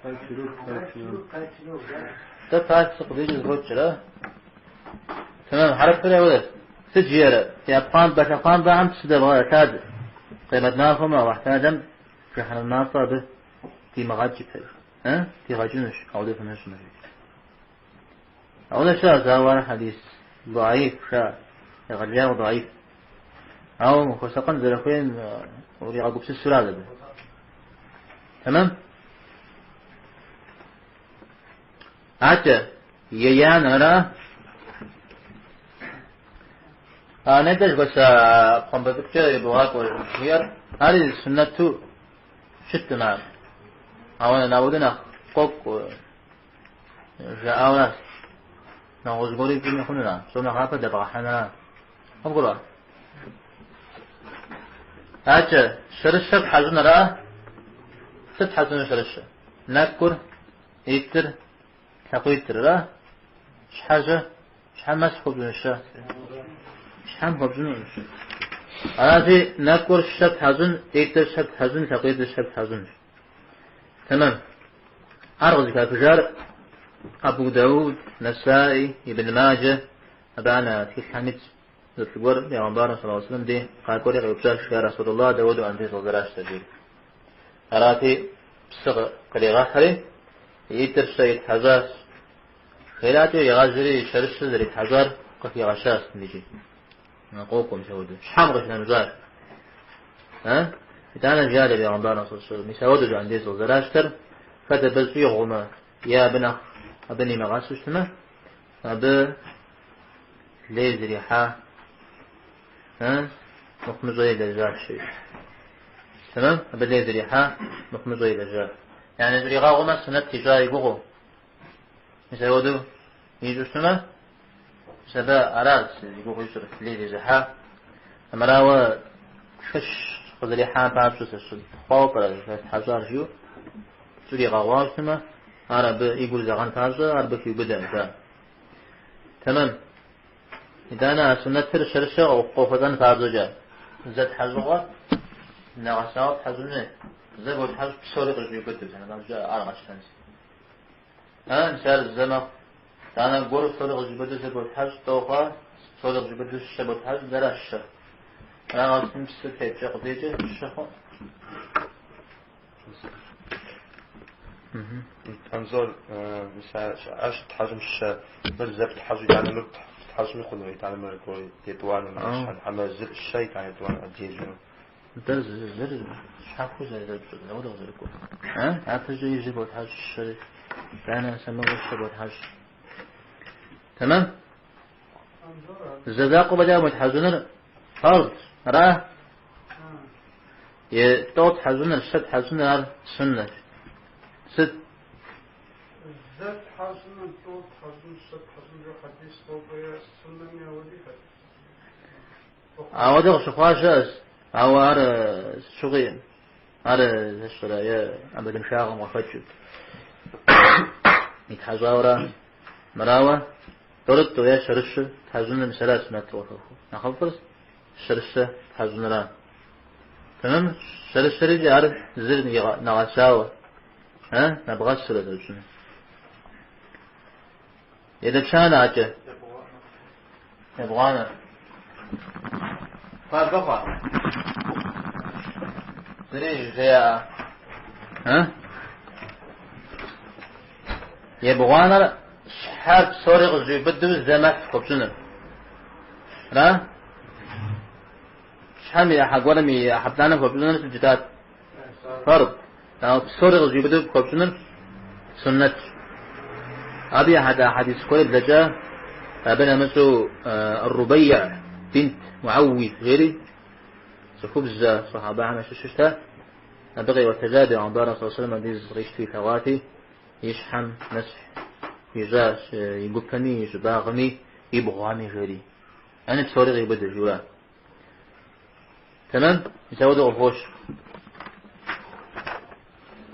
تفعل سقديج الزوج له تمام حرف كله وده سجيرة في أبقام بشقام بعم تسدى بغاية تاد قيمتناهم واحتاجم في حال الناصر به في مغاجي فيه في غاجنش أو ده فنش مجيد أو ده شاء زاوان حديث ضعيف شاء يغليه ضعيف أو مخصقا زلفين ولي عقب السلالة به تمام عجة ييان أنا نتج بس قم بذكر يبغاك والخير هذه السنة شت معه أولا نعودنا قوق جاءونا نعوز قولي كم يخوننا سونا خافة دبغا حنا أقول عجة شرشة حجنا رأى ست حجنا شرشة نكر يكتر حقيتر رأى شحاجة شحام مسحو بنشة شحام خبزون أنا في نكر شت حزن يكتر شت حزن حقيتر شت حزن تمام أرغز كافجار أبو داود نسائي ابن ماجه أبانا في حمد الثقور يا عمبارنا صلى الله عليه وسلم دي قال كوري غيبساش يا رسول الله داود وأنتي صدراش تجيب أراتي بسغ قليغا خري يتر شيء حزاس خيلاتي يغازري شرش ذري حزار قفي غشاس نجي نقوكم سودو شحام غشنا نزار إتانا جالب يا عمبارنا صلى الله عليه وسلم يسودو عندي صدراش تر فتبز في غما يا بنا أبني مغاسوش تما أب ليزري حا مخمزوي لجار شيء تمام أب ليزري حا مخمزوي لجار يعني زري غاغما سنة تجاري بغو يسودو يجوش تما سبا أراز يقول يصرف ليزري حا أمراوة شش خزري حا بابسوس السد خواب حزار جيو زري غاغواش تما عرب يقول زغان تازة عرب في بدأ تمام إذا أنا سنة شرشة أو قوفة تازة جاء زاد حزوغة نغساوت حزونة زاد بود حز بسوري قجبي بدأ أنا جاء عرق أشتنسي نسال الزمق أنا قول سوري قجبي بدأ زاد بود حز توقع سوري قجبي بدأ شش بود حز دراش أنا غاسم بستة شاق ديجة شخو أنظر مثلا عش تحجم الشاب مرزق تحجم يعني مرت تحجم يخلو يتعلم مركوي يتوان مش حما زل الشيء يعني يتوان أديجون زر شحال زر لو ده زر كو ها عتجي يجيبوا تحج الشيء أنا سموه الشبه تحج تمام الزذاق بدأ متحجون فرض راه يتوت حجون الشد حجون السنة ست الزاد حجون التوت حجون الشد حجون الحديث طوبية السنة يا ولي عوض شخواش أو أر شغيل أر الشرايا أبدا مشاغم وفتش يتحجاورا مراوة دولت ويا شرش تحجون المسالات نتوقفه نخلص شرش تحجون لا تمام شرش رجع عارف زر نغساوة ها نبغى السلة الجنة إذا بشان عجة يبغانا فالبقى زريج زياء ها يبغانا شحال صوري زي بدو الزمات خبزنا لا شحال مي أحد ولا مي أحبنا خبزنا في الجداد فرض لو صوري زي بدو خبزنا سنة أبي أحد حديث كل زجاج أبنا مسو الربيع بنت معوذ غيري خبز صحابة عنا ششتها أبغي وتجادي عن دار صلى الله عليه وسلم ديز ريش في ثواتي يشحن مسح يجاش يقبني يشباغني يبغاني غيري أنا بصوري غيبدأ جوا تمام يسودوا الفوش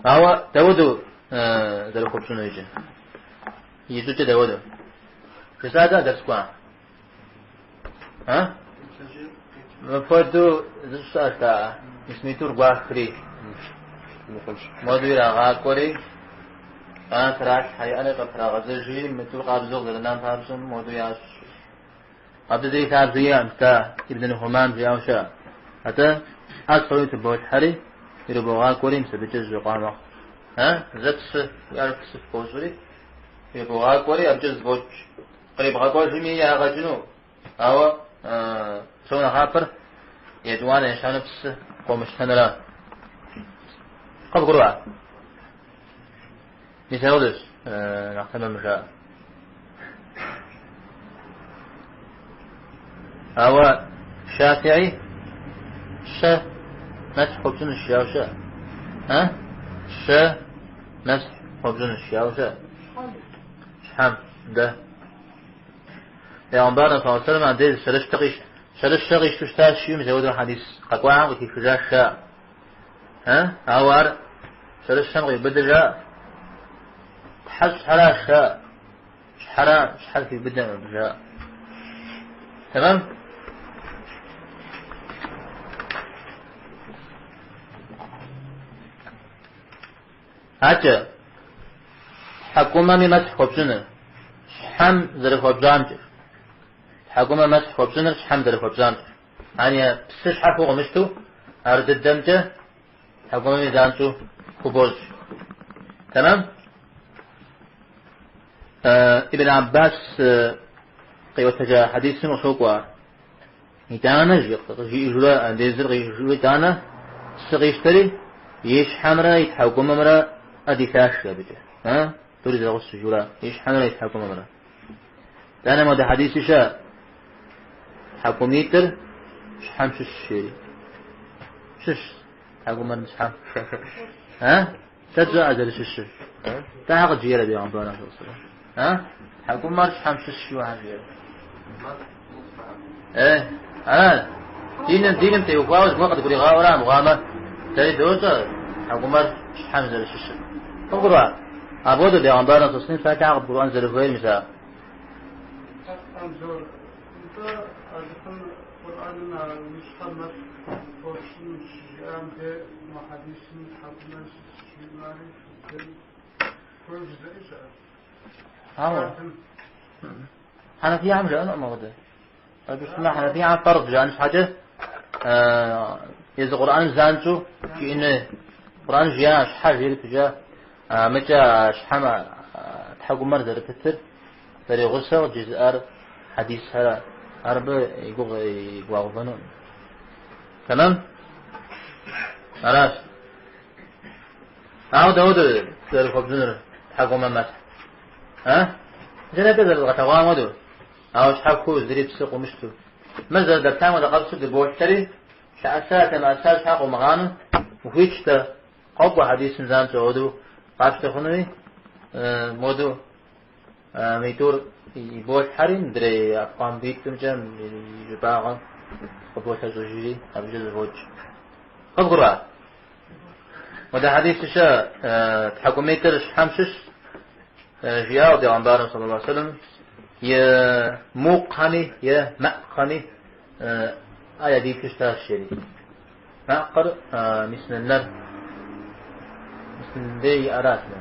هو تودوا ذلك خبزون يجي يزوج تودوا فسادا درس قوان ها مفردو زوجتا اسمي تور باخري مدير غاكوري أنا تراش حي أنا قطرة غزجي مثل قابزوغ لنا فارسون موضوعات أبدي تابزيان تا ابن همام زياو شا حتى أصلي تبوت حري يربو غاكوري مسبجز قامه ها زبس يعرف سف كوسوري يربو غاكوري أبجز بوت قريب غاكوري مية غجنو أو سونا خابر يدوان إنشان بس قومشتنا قبل قروع نسألش نحتمل مشاء أو شافعي شا مسح خبزن الشياوشة ها شا مسح خبزن الشياوشة شحم ده پیامبر صلی الله علیه و سلم عند شلش تقیش تشتاش شيء مزود الحديث قطعا وكيف جاء ها أوار شلش شمغي بدل حس حلا شاء حرا شحال في بدل جاء تمام هاتش حكومة مسح خبزنا حم زر خبزان حكومة مسح خبزنا حم زر خبزان يعني بسش حفوق مشتو أرد الدمجة حكومة ميزانتو خبوز تمام ابن عباس قيوة حديث وشوكوا يتانا جيجولا ديزر غيجولا تانا سغيشتري يش حمرا يتحكم مرا أديكاش بجه ها تريد الغص جولا يش حمرا يتحكم مرا تانا مدى حديث شاء حكوميتر شحم شش حكوم مرا شحم ها تجزأ أجل شش تاقد جيرا بي عمدانا صلى الله عليه وسلم ها حكوم مرا شحم شش واحد جيرا ايه دينم تيوفاوز وقت قولي غاورا مغامة تريد دوزة حكومة حمزة للشيشة فقروا أبودو دي عمدانا تصنين فاكا عقد قرآن زلفوين مثال أنظر أنت أدخل قرآننا المستمر فرشن الشيام دي وحديث حكومة الشيماري كل جزء حنفية عم جاء نعم غدا بسم الله حنفية عم فرض جاء نش حاجة إذا قرآن زانتو في إنه قرآن جاء شحال جيري تجاه مجا شحما تحقو مرزر تتر فري غسر جزء حديث هذا أربع يقوغنون تمام خلاص عود ترفض زنر تحقو ممات ها جنب ذا الغتوان ودو أو شحكو زريب سق ومشتو مزر درتام ودا قبسو دبوشتري شأسات ما أساس حقو مغانو وفيشتا قبو حديث نزان تعودو قابشتا خنوي مودو ميتور يبوش حرين دري أقام بيتم جم يباغا قبوش زوجي أبجز الوج قبقرا وده حديث شا تحكو ميتر شحمشش جياو دي عمبارن صلى الله عليه وسلم يا موقعني يا مأقعني آية دي كشتها الشري مأقر مثل النر مثل دي أراتنا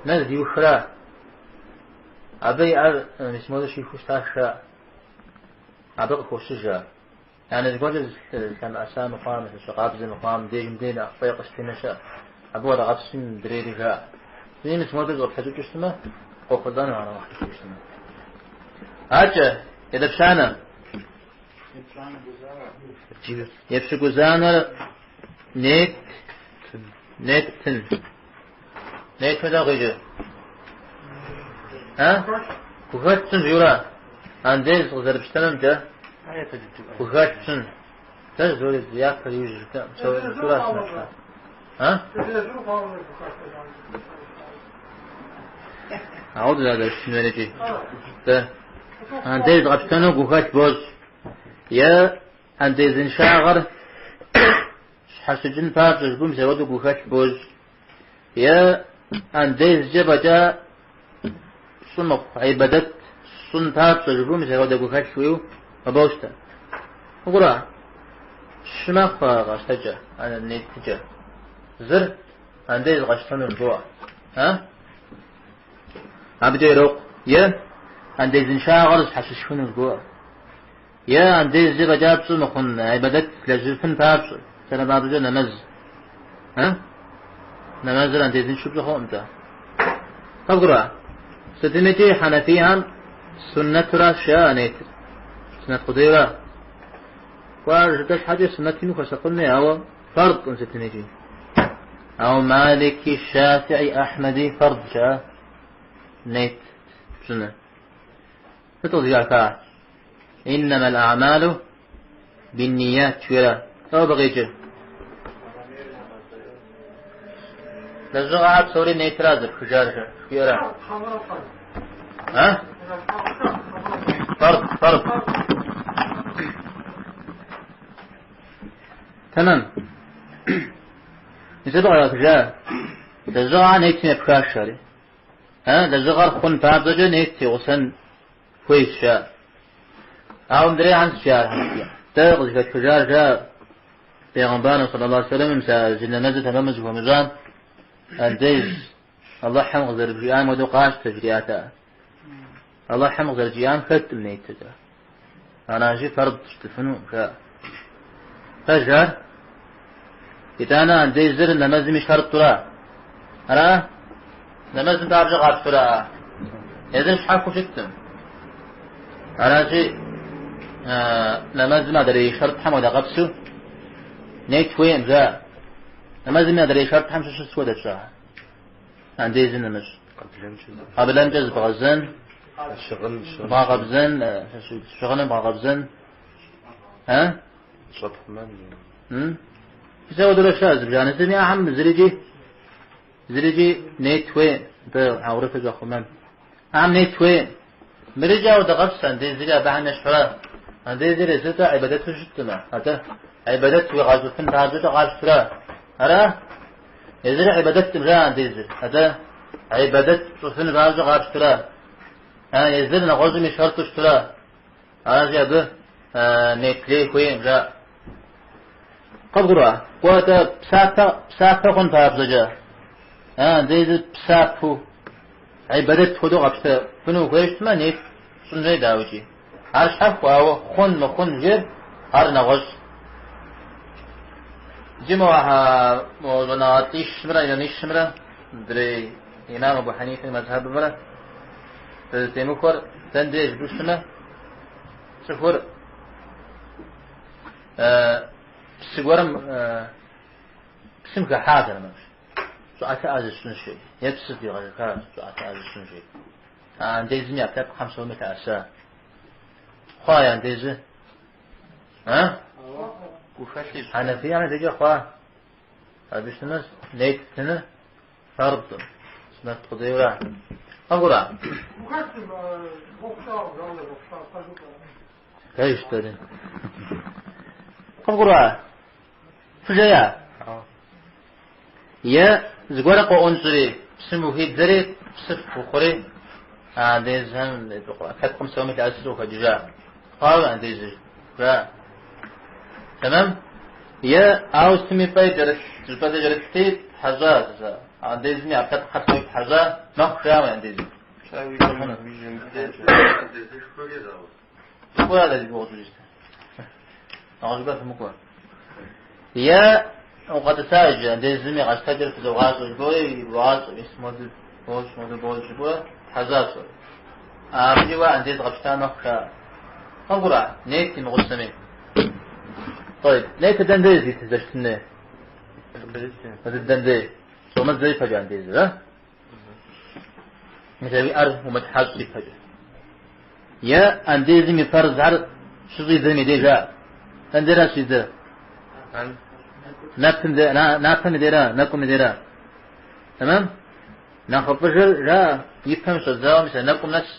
نر دي وخرا أبي مثل ماذا شي كشتها الشراء أبقى كشتها يعني الجوجز كان أسام مقام مثل شقاب زي مقام دي جمدين أخفاق استنشاء أبوه رغبسين دريري جاء زي مثل ماذا زغب حجوك اجتماع قوقدان على واحد اجتماع هاجة إذا بشانا يبشي قزانا نيت تن نيت ماذا غيجة ها كوكات تن جورا عنديز غزر بشتنم جا كوكات تن تجدور الزياق يوجد سوى جورا سنشا ها أعود لهذا الشنوالجي عنديز غبشتنو كوكات بوز يا عنديز انشاغر حسجن فارج جبوم سيودو كوكات بوز يا عنديز جبجا صنف عبادت صنفات جبوم سيودو كوكات شويو وبوشتا وقرأ شماخ غشتجا أنا النتيجة زر عنديز غشتنو الجوع ها عبدي روق يا عنديز انشاغر حسجن الجوع يا عنديز جبجا صنف عبادت لجفن فارج سنة بعد جو نمز ها نمز عنديز نشوف له أمتى أقرأ ستنتي حنفيها سنة راشا نيت سنة قديرة وارجدش حاجة سنة نفسقني أو فرض ستنتي أو مالكي الشافعي أحمدي فرض شا نيت سنة فتوضي الكاع إنما الأعمال بالنيات شويرا أو بغيجل لزغة بصوري نيترازر خجارة شويرا ها فرض تمام نسبق على خجارة لزغة نيتي نبكاش شاري ها لزغة خون فابزجة نيتي غسن كويس شار أو مدري عن شار تغذي في الحجار جاء پیغمبر صلى الله عليه وسلم جل نزل رمز ومزان الديز الله حمق زرجيان ودو قاش تجرياتا الله حمق زرجيان ختم نيتجا أنا جي فرض تفنو شاء فجر إتانا الديز زر نمز مش شرط ترى أنا نمز تابجا قاش ترى إذن شحاكو شتم أنا جي نمز ما دري شرط حمد قبسو نيت وين جاء نمز ما دري شرط حمد شو سوى دشاه عندي زين نمز قبل أنجز بغزن بغبزن شغل بغبزن ها سطح من يسوي دول أشياء زبجان اسمي أهم زريجي نيت وين بعورته جو خمان أهم نيت وين مرجع ودقبس عندي زريا بعنا شفرا عندي زريا زتا عبادته شتنا هذا عبادته وغازو فن غازو غاز فرا هلا يزرع عبادته مرا عندي زر هذا عبادته فن غازو غاز فرا يزرنا غازو مشارط شفرا هذا جاب نيتلي كوين جا قبرة قوة بسافة كن فابزجا عندي زر بسافو عبادته خدو غبسة فنو كويش ما نيت سنجي داوجي عرش حفو أو خن مخن جير هر نغش جمعها موضوعات إيش مرة يعني إيش مرة دري إمام أبو حنيفة مذهب برا تيمكر تنديج بسنة سفر سجورم بسمك حاضر مش ساعات أزل سنشي يبسط يغير كار ساعات أزل سنشي عندي زمية بتاعك 500 أسا خوايا عندي زي ها أنا في أنا تيجي خوا هذا شنو نيت سنة فرض سنة قديرة أقول كيف تدري أقول فجأة يا زغورا قونسري بسمو هيدري بسف بخوري عندي زهم كتقوم سومي تأسرو خججا قال عندي زي تمام يا أو سمي بايدرس جلبة جرستي حزاز عندي زمي عبتت خطوي حزاز ما خشام عندي زي شو هذا اللي بقوله جدا أعجبه مكوى يا وقد ساج عندي زمي عستجر في زواج الجوي واز اسمه بوش جبوه حزاز أبجوا عندي غبشتان مخشام أقول نيت مغسمين طيب نيت دندزي تزشتني هذا الدندي شو ما زي فجأة دندزي لا مثل أرض ومتحاج فجأة يا أندزي مفرز عرض شو زي ذي مديجا أندرا شو ذا ناتن ديرا نكم ديرا تمام نخبجر لا يفهم شو ذا مثل نكم ناس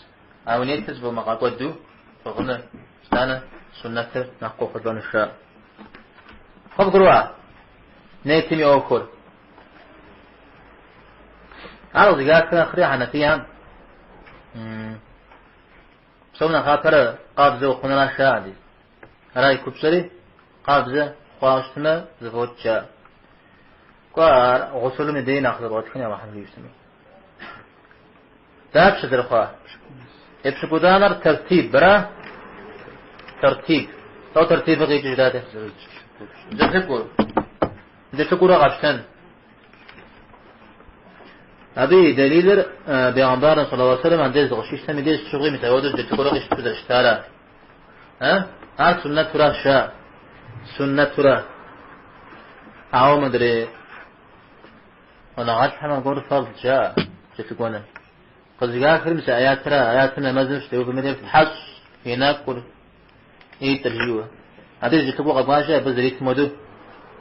عونيت تسبو مقاطع دو فقلنا استانا سنة نقو خدان الشاء فقروا نيتمي أوكل عرض قاعد كنا خريحة نتيام سونا خاطر قابزة وخنا شادي راي كبسري قابزة خواشتنا زفوت شاء قار غسل من دين أخذ بغتكني وحن يسمي داب شدر خواه ابشكو دانر ترتيب برا ترتيب تو ترتيب غير جداده جشكور غشتن أبي دليل بيعمبارنا صلى الله عليه وسلم عن ديز غشيش تمي ديز شغلي متعودش جشكور غش تدر اشتارا ها هر سنة ترى شاء سنة ترى أو مدري أنا عاد حنا نقول فرض جاء جشكونا قصدي آخر مثل آيات ترى آياتنا مزج تقول في مدينة حش هناك كل إيه ترجيوه هذا جشكور غباشة بزريت مدو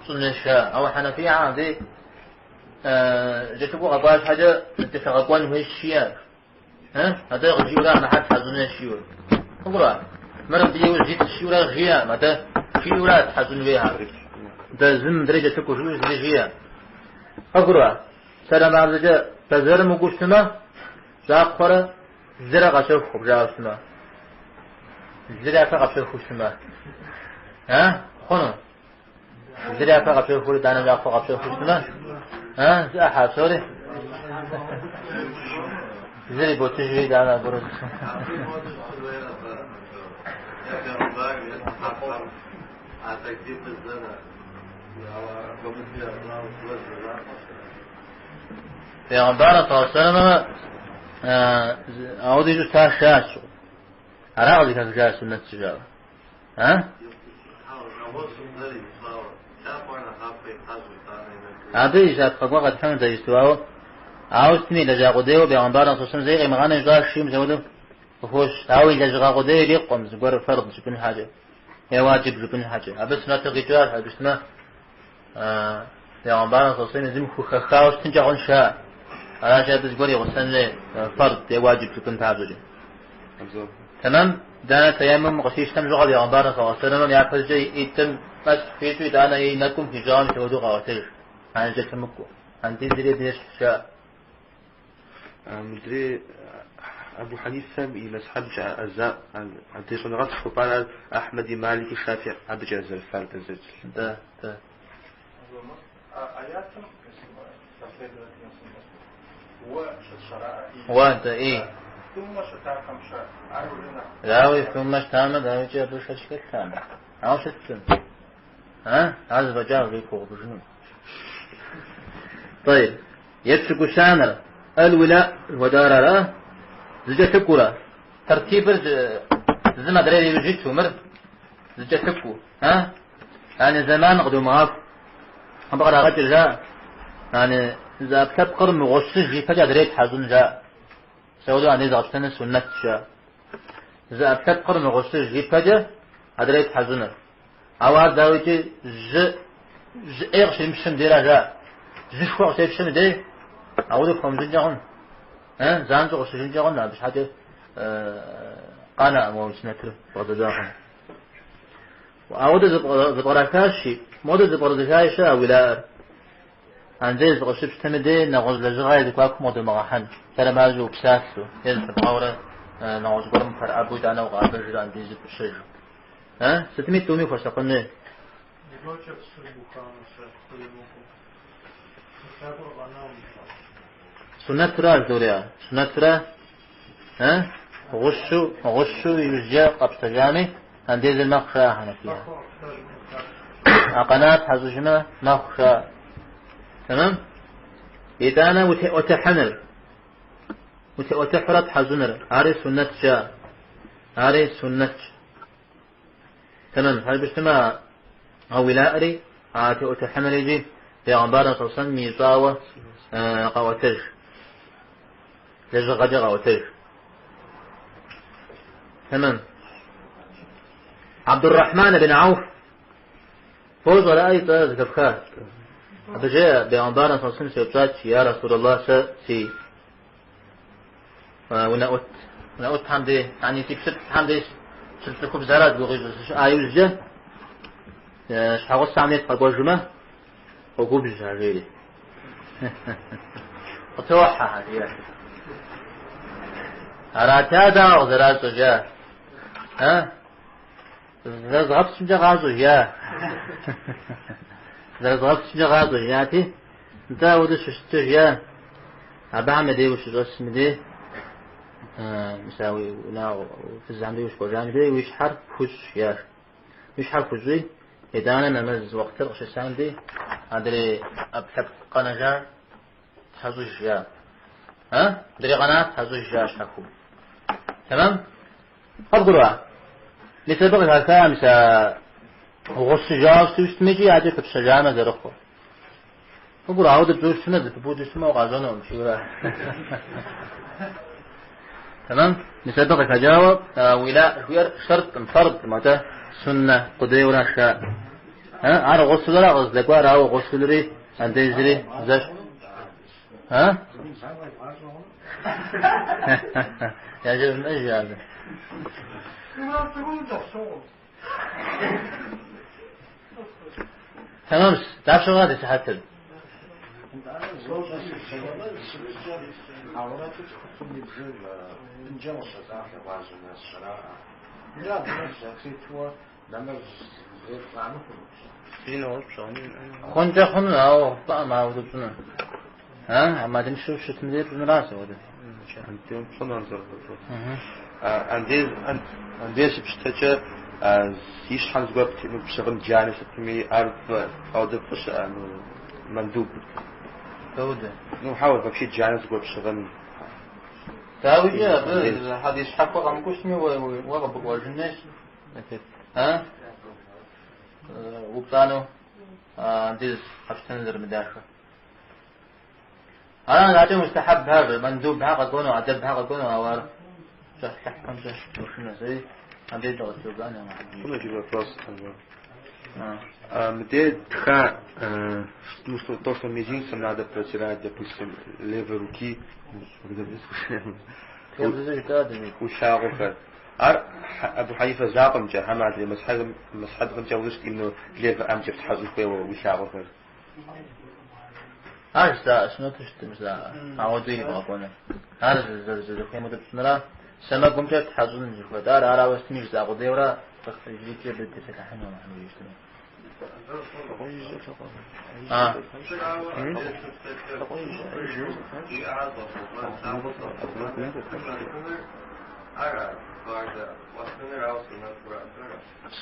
سنة شاء أو حنفية عادي جشكور غباش حاجة تتغقون وهي الشيء ها هذا غجيو لا ما حد حزنه الشيء أقرأ مرة بيجي جيت الشيء لا غيا ماذا في ولا تحزن بها ده زم درجة شكو شو درجة أقرأ سلام عليك تزر مقصنا زاقرة زرع قشر خبز اسمه زرع قشر خبز ها خنو زرع قشر خبز دانا زاق قشر خبز ها زا حاسوري زرع بوتشي دانا برو پیغمبر صلی الله علیه و سلم اودی جو تاشاش عراقی که جای سنت شجاع ها عادی جات خطوه قد كان دايستواو عاوزتني لجا قديو پیغمبر صلی الله علیه و سلم زي مغانه جا شيم زودو خوش عاوز لجا قديو يقوم زغور فرض شكون حاجه هي واجب شكون حاجه بس نتقيتوار حدثنا پیغمبر صلی الله علیه و سلم خو خاوش تنجا شاء على شيء تقولي غسل فرض واجب تكون تعبدي تمام دانا تيمم غشيش تم جغل يا عمبارنا صلى الله عليه وسلم يعرف جاي يتم بس فيتو دانا ينكم في جام تودو قواتير عن جت مكو عن تدري ديش شاء مدري أبو حنيفة إلى أصحاب أزاء عن تيش نغط فقال أحمد مالك الشافعي عبد جاز الفرد زج ده وانت ايه راوي ثم اشتامد راوي جاب شكل ثاني او شتن ها هذا بجاء ريكو بجنون طيب يتشكو شانر الولاء وداررة زجا تكورا ترتيب زما دري يجي تمر زجا تكو ها يعني زمان قدوم غاف هم بقى راجل جاء يعني إذا بتبقر مغشش جي فجأة دريت حزن جاء سودوا عن إذا أبتنى سنة جاء إذا بتبقر مغشش جي فجأة دريت حزن عواد داويتي ج إيش يمشم ديرا جاء ج شو عشان يمشم دي أودو كم زنجون ها زانج غشش زنجون لا بس حاجة قانا مو سنتر بعد ذاك وأودو زبركاشي مودو زبركاشي ولا عندي غشش تمدي نغز لجغاية دكواك مودو مغحن كلام هذا بساسو يزن بقورة نغز قرم فر أبو دانا وقابل جدا عندي زب الشيء ها ستميت تومي فرشقني سنة ترى الدورية سنة ترى ها غشو يجي قبض عندي ذي المخشى هنا فيها قناة حزوجنا مخشى تمام إذا أنا وتحنر وتحرط حزنر هاري سنة جاء هاري سنة تمام هاي بسمع أولائري عاتي وتحنر يجي في عبارة صلصا ميزاوة قواتج لجغة قواتج تمام عبد الرحمن بن عوف فوز ولا أي طيب كفكات هذا جاء بعبارة صلصا سيبتات يا رسول الله سي ونأوت حمدي يعني تكسب حمدي سلسلكم زارات بغيز آيوز جا شحاقص عميت قبول جمع وقوب جاريلي وتوحى هذه أراتادا وزرات جا ها زغبت سمجا غازو يا زغبت سمجا غازو ياتي انت ودش شتر يا أبا عمدي وش رسم دي مساوي ولا في الزعمدي وش بجانبي ويش حرف فوش ياش ويش حرف فوزي إذا أنا نمز وقت الغش الساندي أدري أبحث قناة تحزوج يا ها أدري قناة تحزوج يا شكو تمام أبغى لسبب هذا مسا غش جاز تستمجي عادي في الشجاعة زرقه أبغى أعود بجوش سنة تبود اسمه وغازونه ومشيوره تمام نسبق كجواب ولا شرط فرض متى سنة قدري ولا شاء ها على غسل ولا غسل قوار أو غسل ري عند يجري زش ها يا جل إيش هذا تمام تعرف شو هذا سحتل خنجة خن أو طعم أو دبنا ها ما تمشي شو تمدير بالرأس وده عندهم صنع زرقة عندي بشتجة يش حنز قاب بشغل جاني ستمي أعرف أو دبش مندوب توده نحاول بمشي جاني قاب بشغل تاوي يا حد يسحق وقام كوسمي وغبق والجنش ها وبطانو ديز حفتنزر مداخل أنا نعطي مستحب هذا مندوب هذا قونه عدب هذا قونه أوار شح خمسة وشنا زي عندي جوز أنا ما عندي كل شيء بفلوس مدة خا то что мизинцем надо протирать, допустим, левой руки, وشاغفة. أبو حنيفة زاقم جا هم عدل مسحب جا وزك إنه ليف أمجي فتحزو فيه وشاغفة. هذا شنو تشتم زا عودي بقولنا هذا زي كم تبصنا سما قمت تحزون جفا دار على وسمي زا قدي ورا تخرجي كي بتتكحن وما حنو يشتم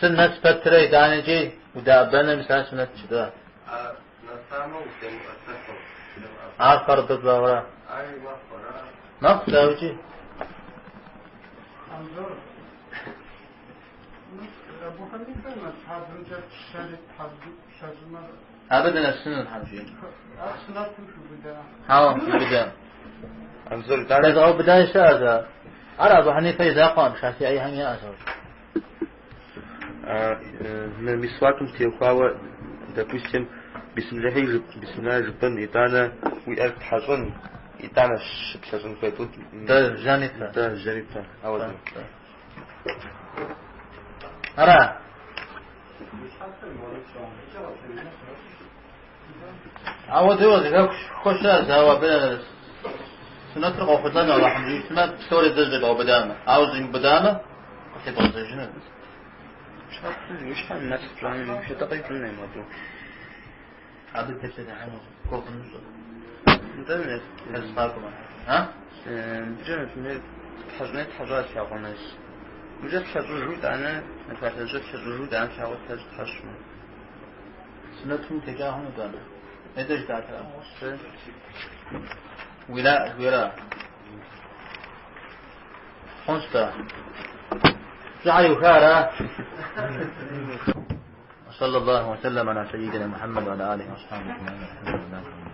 سنة فترة دانجي ودابنا مثلا سنة شدا فرض الظهر نقص زوجي انظر أبو حنيفة أصحاب رجال الشارع حزم أبدا السنة الحنفية أصلا شو بدأ حاول بدأ انظر إذا أو بداية هذا على أبو حنيفة إذا قام شاسي أي حاجة أسر من مسواكم تيوكاوا допустим بسم الله جبن إتانا ويأك حزن إتانا شبشازن فيتود ده جانبها ده جانبها أولا أرى عود يوزي خوش هذا هو بين سنترق أو فتلنا ولا حمجي سنة بسوري دزل أو بدامة عاوز بدامة وحيبغ زيجنة مش حال الناس فلان مش تقريبا لنا يمادو عبد تفسد عنه كوف النصر ده أصحابكم ها؟ جنة من حزنات حزات يا قناش وجد حزوجود أنا نفعت وجد حزوجود أنا شعوت حزم سنتهم تجاههم دانا إيش تعرف ولاء خمسة سعي وخارة صلى الله وسلم على سيدنا محمد وعلى آله وأصحابه أجمعين.